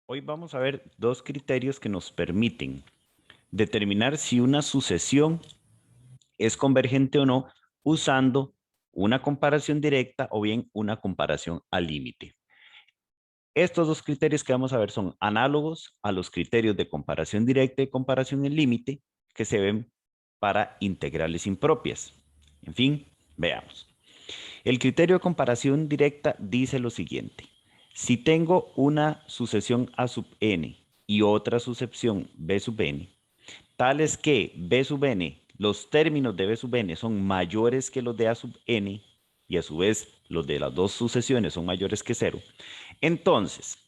Hoy vamos a ver dos criterios que nos permiten determinar si una sucesión es convergente o no usando una comparación directa o bien una comparación al límite. Estos dos criterios que vamos a ver son análogos a los criterios de comparación directa y comparación al límite que se ven para integrales impropias. En fin, veamos. El criterio de comparación directa dice lo siguiente. Si tengo una sucesión A sub n y otra sucesión B sub n, tales que B sub n, los términos de B sub n son mayores que los de A sub n y a su vez los de las dos sucesiones son mayores que cero, entonces,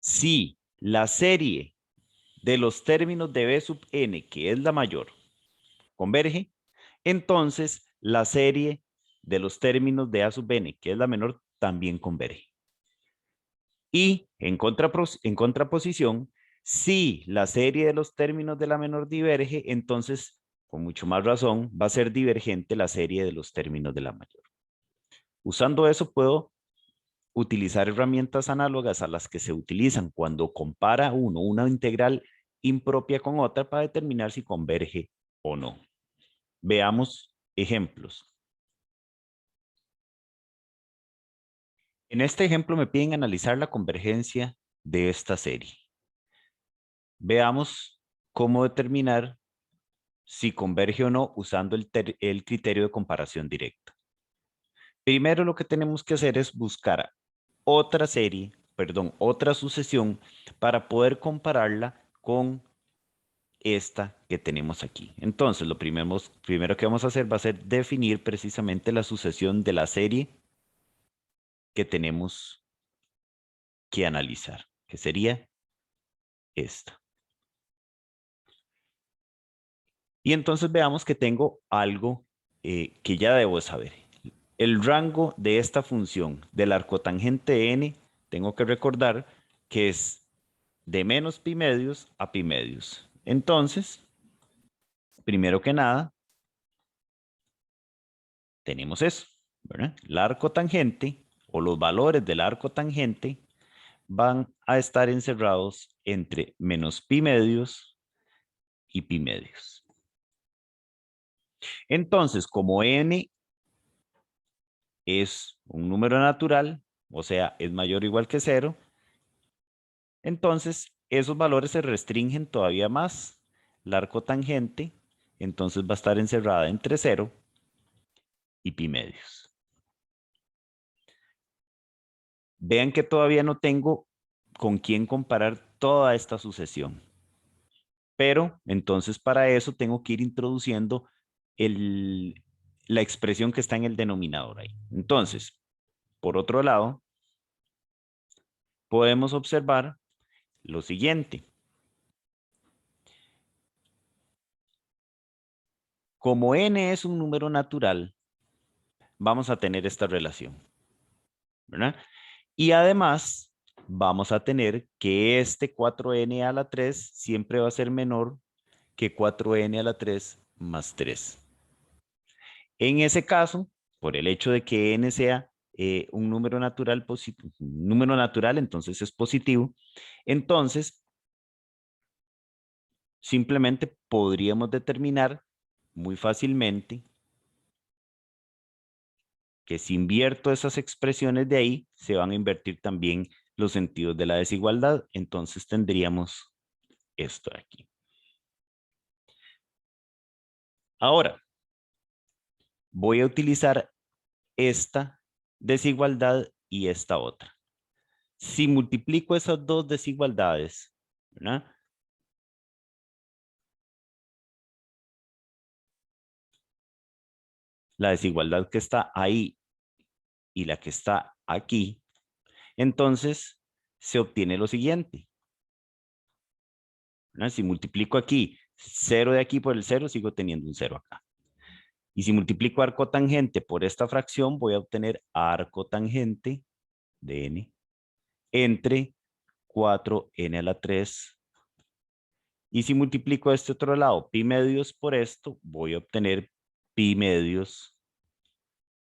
si la serie de los términos de B sub n, que es la mayor, converge, entonces la serie de los términos de A sub n, que es la menor, también converge. Y en contraposición, si la serie de los términos de la menor diverge, entonces, con mucho más razón, va a ser divergente la serie de los términos de la mayor. Usando eso puedo utilizar herramientas análogas a las que se utilizan cuando compara uno una integral impropia con otra para determinar si converge o no. Veamos ejemplos. En este ejemplo me piden analizar la convergencia de esta serie. Veamos cómo determinar si converge o no usando el criterio de comparación directa. Primero lo que tenemos que hacer es buscar otra sucesión para poder compararla con esta que tenemos aquí. Entonces, lo primero que vamos a hacer va a ser definir precisamente la sucesión de la serie que tenemos que analizar, que sería esta. Y entonces veamos que tengo algo que ya debo saber. El rango de esta función del arcotangente n, tengo que recordar que es de menos pi medios a pi medios. Entonces, primero que nada, tenemos eso, ¿verdad? El arco tangente o los valores del arco tangente van a estar encerrados entre menos pi medios y pi medios. Entonces, como n es un número natural, o sea, es mayor o igual que 0, entonces esos valores se restringen todavía más. El arco tangente, entonces va a estar encerrada entre 0 y pi medios. Vean que todavía no tengo con quién comparar toda esta sucesión. Pero entonces para eso tengo que ir introduciendo la expresión que está en el denominador ahí. Entonces, por otro lado, podemos observar lo siguiente. Como n es un número natural, vamos a tener esta relación, ¿verdad? Y además, vamos a tener que este 4n a la 3 siempre va a ser menor que 4n a la 3 más 3. En ese caso, por el hecho de que n sea un número natural positivo, entonces es positivo, entonces simplemente podríamos determinar muy fácilmente que si invierto esas expresiones de ahí, se van a invertir también los sentidos de la desigualdad. Entonces tendríamos esto de aquí. Ahora, voy a utilizar esta desigualdad y esta otra. Si multiplico esas dos desigualdades, ¿verdad? La desigualdad que está ahí y la que está aquí, entonces se obtiene lo siguiente, ¿verdad? Si multiplico aquí 0 de aquí por el 0, sigo teniendo un 0 acá. Y si multiplico arco tangente por esta fracción, voy a obtener arco tangente de n entre 4n a la 3. Y si multiplico este otro lado, pi medios por esto, voy a obtener pi medios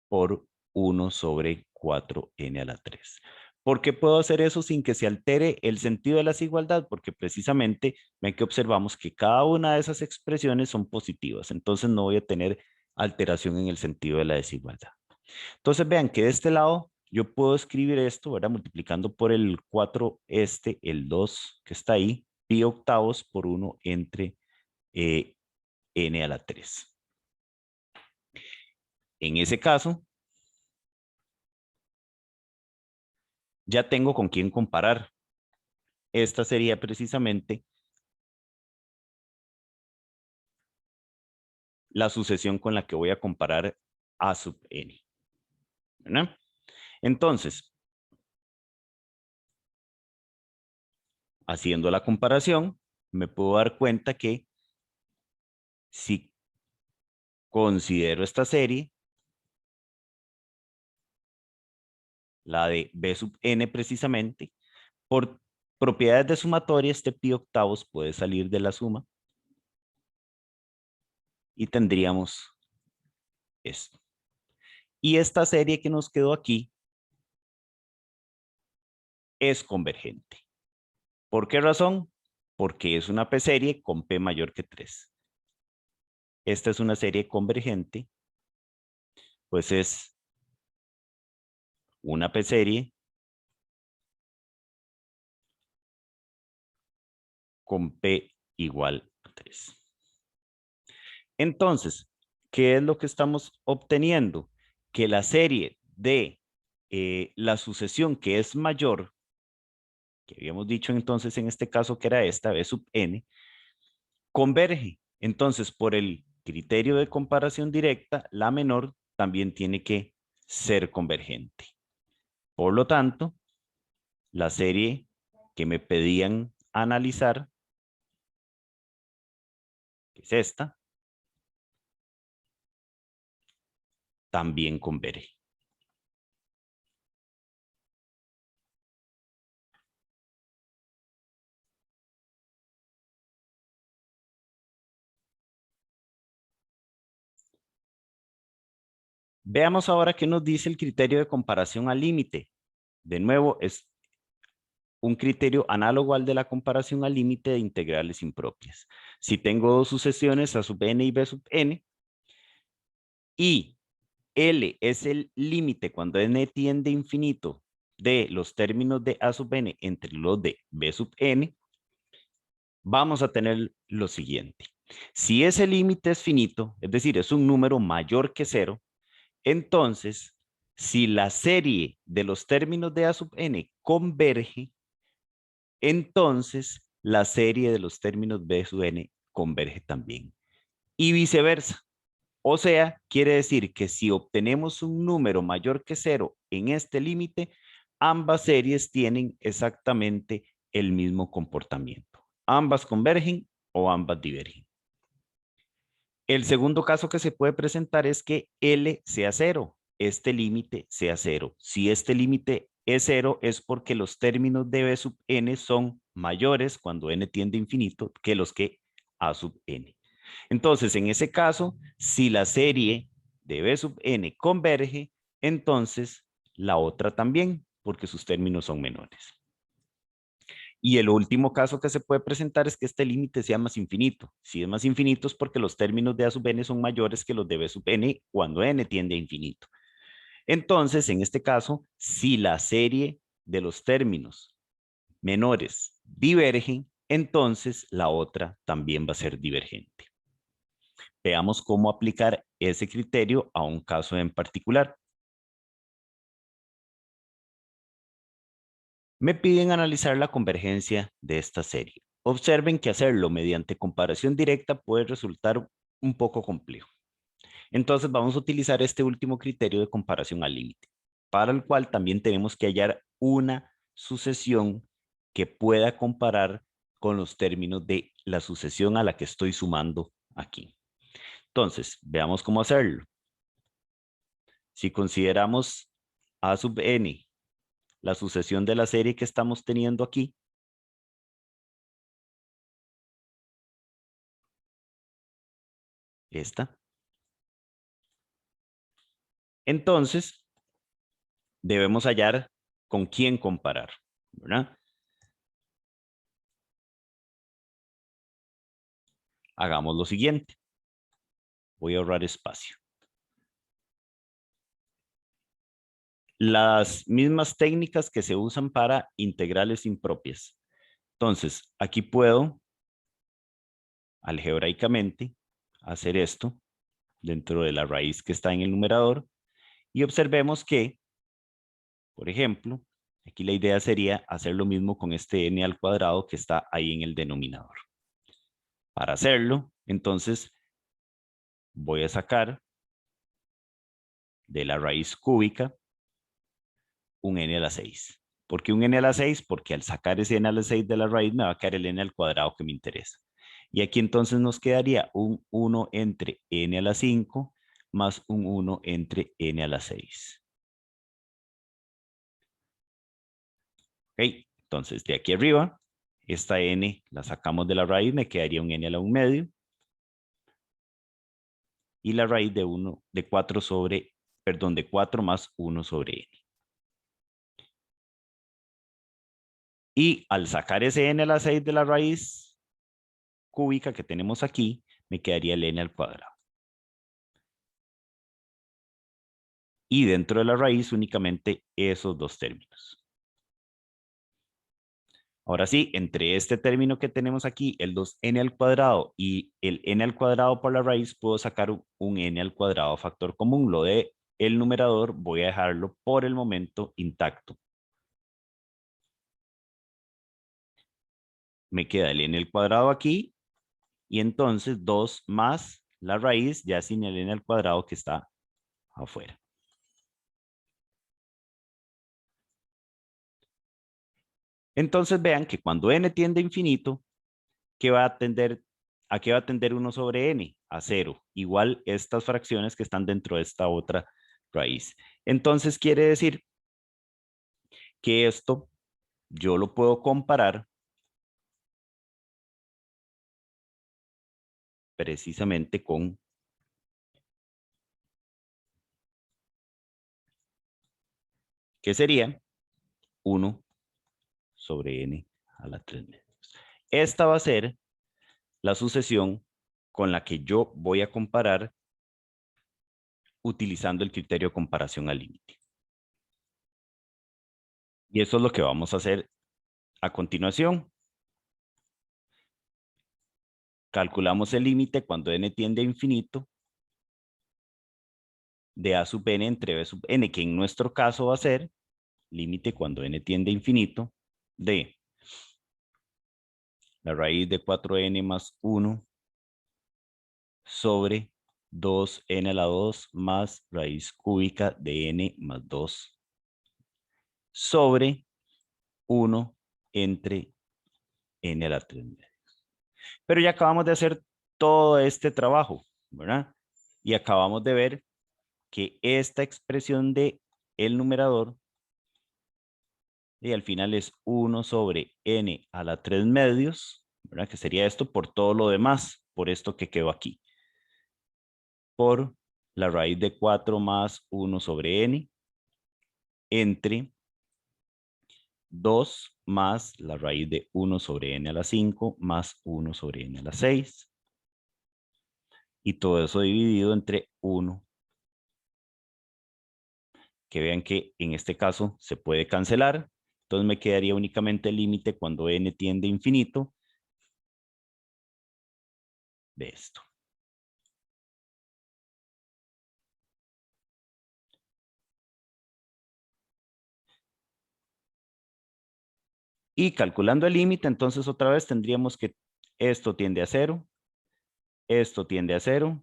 por 1 sobre 4n a la 3. ¿Por qué puedo hacer eso sin que se altere el sentido de la desigualdad? Porque precisamente ven que observamos que cada una de esas expresiones son positivas, entonces no voy a tener alteración en el sentido de la desigualdad. Entonces vean que de este lado yo puedo escribir esto, ¿verdad? Multiplicando por el 4 el 2 que está ahí, pi octavos por 1 entre n a la 3. En ese caso, ya tengo con quién comparar. Esta sería precisamente la sucesión con la que voy a comparar a sub n, ¿verdad? Entonces, haciendo la comparación, me puedo dar cuenta que si considero esta serie, la de b sub n precisamente, por propiedades de sumatoria, este pi octavos puede salir de la suma y tendríamos esto. Y esta serie que nos quedó aquí es convergente. ¿Por qué razón? Porque es una p-serie con p mayor que 3. Esta es una serie convergente, pues es una p-serie con p igual a 3. Entonces, ¿qué es lo que estamos obteniendo? Que la serie de la sucesión que es mayor, que habíamos dicho entonces en este caso que era esta, b sub n, converge. Entonces, por el criterio de comparación directa, la menor también tiene que ser convergente. Por lo tanto, la serie que me pedían analizar, que es esta, también converge. Veamos ahora qué nos dice el criterio de comparación al límite. De nuevo, es un criterio análogo al de la comparación al límite de integrales impropias. Si tengo dos sucesiones, a sub n y b sub n, y L es el límite cuando n tiende a infinito de los términos de a sub n entre los de b sub n, vamos a tener lo siguiente. Si ese límite es finito, es decir, es un número mayor que 0, entonces, si la serie de los términos de a sub n converge, entonces la serie de los términos b sub n converge también. Y viceversa. O sea, quiere decir que si obtenemos un número mayor que 0 en este límite, ambas series tienen exactamente el mismo comportamiento. Ambas convergen o ambas divergen. El segundo caso que se puede presentar es que L sea 0, este límite sea 0. Si este límite es 0 es porque los términos de b sub n son mayores cuando n tiende a infinito que los que a sub n. Entonces, en ese caso, si la serie de b sub n converge, entonces la otra también, porque sus términos son menores. Y el último caso que se puede presentar es que este límite sea más infinito. Si es más infinito es porque los términos de a sub n son mayores que los de b sub n cuando n tiende a infinito. Entonces, en este caso, si la serie de los términos menores divergen, entonces la otra también va a ser divergente. Veamos cómo aplicar ese criterio a un caso en particular. Me piden analizar la convergencia de esta serie. Observen que hacerlo mediante comparación directa puede resultar un poco complejo. Entonces vamos a utilizar este último criterio de comparación al límite, para el cual también tenemos que hallar una sucesión que pueda comparar con los términos de la sucesión a la que estoy sumando aquí. Entonces, veamos cómo hacerlo. Si consideramos a sub n la sucesión de la serie que estamos teniendo aquí, esta, entonces debemos hallar con quién comparar, ¿verdad? Hagamos lo siguiente. Voy a ahorrar espacio. Las mismas técnicas que se usan para integrales impropias. Entonces, aquí puedo algebraicamente hacer esto dentro de la raíz que está en el numerador y observemos que, por ejemplo, aquí la idea sería hacer lo mismo con este n al cuadrado que está ahí en el denominador. Para hacerlo, entonces, voy a sacar de la raíz cúbica un n a la 6. ¿Por qué un n a la 6? Porque al sacar ese n a la 6 de la raíz me va a quedar el n al cuadrado que me interesa. Y aquí entonces nos quedaría un 1 entre n a la 5 más un 1 entre n a la 6. Ok, entonces de aquí arriba, esta n la sacamos de la raíz, me quedaría un n a la 1 medio. Y la raíz de 1, de 4 sobre, perdón, de 4 más 1 sobre n. Y al sacar ese n a la 6 de la raíz cúbica que tenemos aquí, me quedaría el n al cuadrado. Y dentro de la raíz únicamente esos dos términos. Ahora sí, entre este término que tenemos aquí, el 2n al cuadrado y el n al cuadrado por la raíz, puedo sacar un n al cuadrado factor común. Lo de el numerador voy a dejarlo por el momento intacto. Me queda el n al cuadrado aquí y entonces 2 más la raíz ya sin el n al cuadrado que está afuera. Entonces vean que cuando n tiende a infinito, ¿qué va a tender, ¿a qué va a tender 1 sobre n? A 0. Igual estas fracciones que están dentro de esta otra raíz. Entonces quiere decir que esto yo lo puedo comparar precisamente con ¿qué sería? 1 sobre n a la 3 medios. Esta va a ser la sucesión con la que yo voy a comparar utilizando el criterio de comparación al límite. Y eso es lo que vamos a hacer a continuación. Calculamos el límite cuando n tiende a infinito de a sub n entre b sub n, que en nuestro caso va a ser límite cuando n tiende a infinito de la raíz de 4n más 1 sobre 2n a la 2 más raíz cúbica de n más 2 sobre 1 entre n a la 3 medios. Pero ya acabamos de hacer todo este trabajo, ¿verdad? Y acabamos de ver que esta expresión de el numerador y al final es 1 sobre n a la 3 medios, ¿verdad? Que sería esto por todo lo demás, por esto que quedó aquí. Por la raíz de 4 más 1 sobre n entre 2 más la raíz de 1 sobre n a la 5 más 1 sobre n a la 6. Y todo eso dividido entre 1. Que vean que en este caso se puede cancelar. Entonces me quedaría únicamente el límite cuando n tiende a infinito de esto. Y calculando el límite, entonces otra vez tendríamos que esto tiende a 0, esto tiende a 0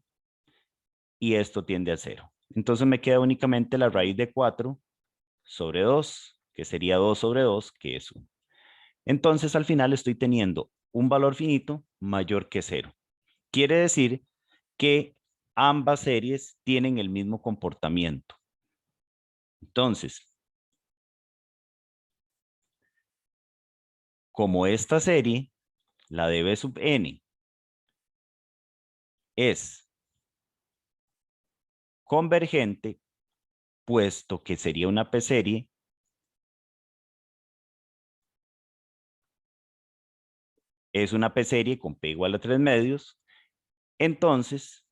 y esto tiende a 0. Entonces me queda únicamente la raíz de 4 sobre 2, que sería 2 sobre 2, que es 1. Entonces al final estoy teniendo un valor finito mayor que 0. Quiere decir que ambas series tienen el mismo comportamiento. Entonces, como esta serie, la de b sub n, es convergente, puesto que sería una p-serie, es una P-serie con P igual a 3 medios, entonces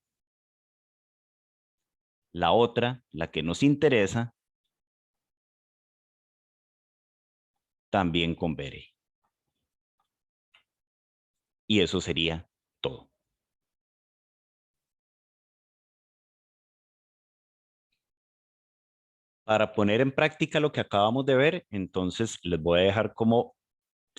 la otra, la que nos interesa, también converge. Y eso sería todo. Para poner en práctica lo que acabamos de ver, entonces les voy a dejar como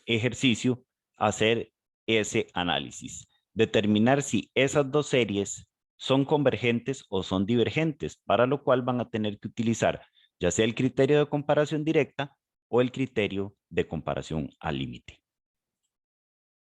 ejercicio hacer ese análisis. Determinar si esas dos series son convergentes o son divergentes, para lo cual van a tener que utilizar ya sea el criterio de comparación directa o el criterio de comparación al límite.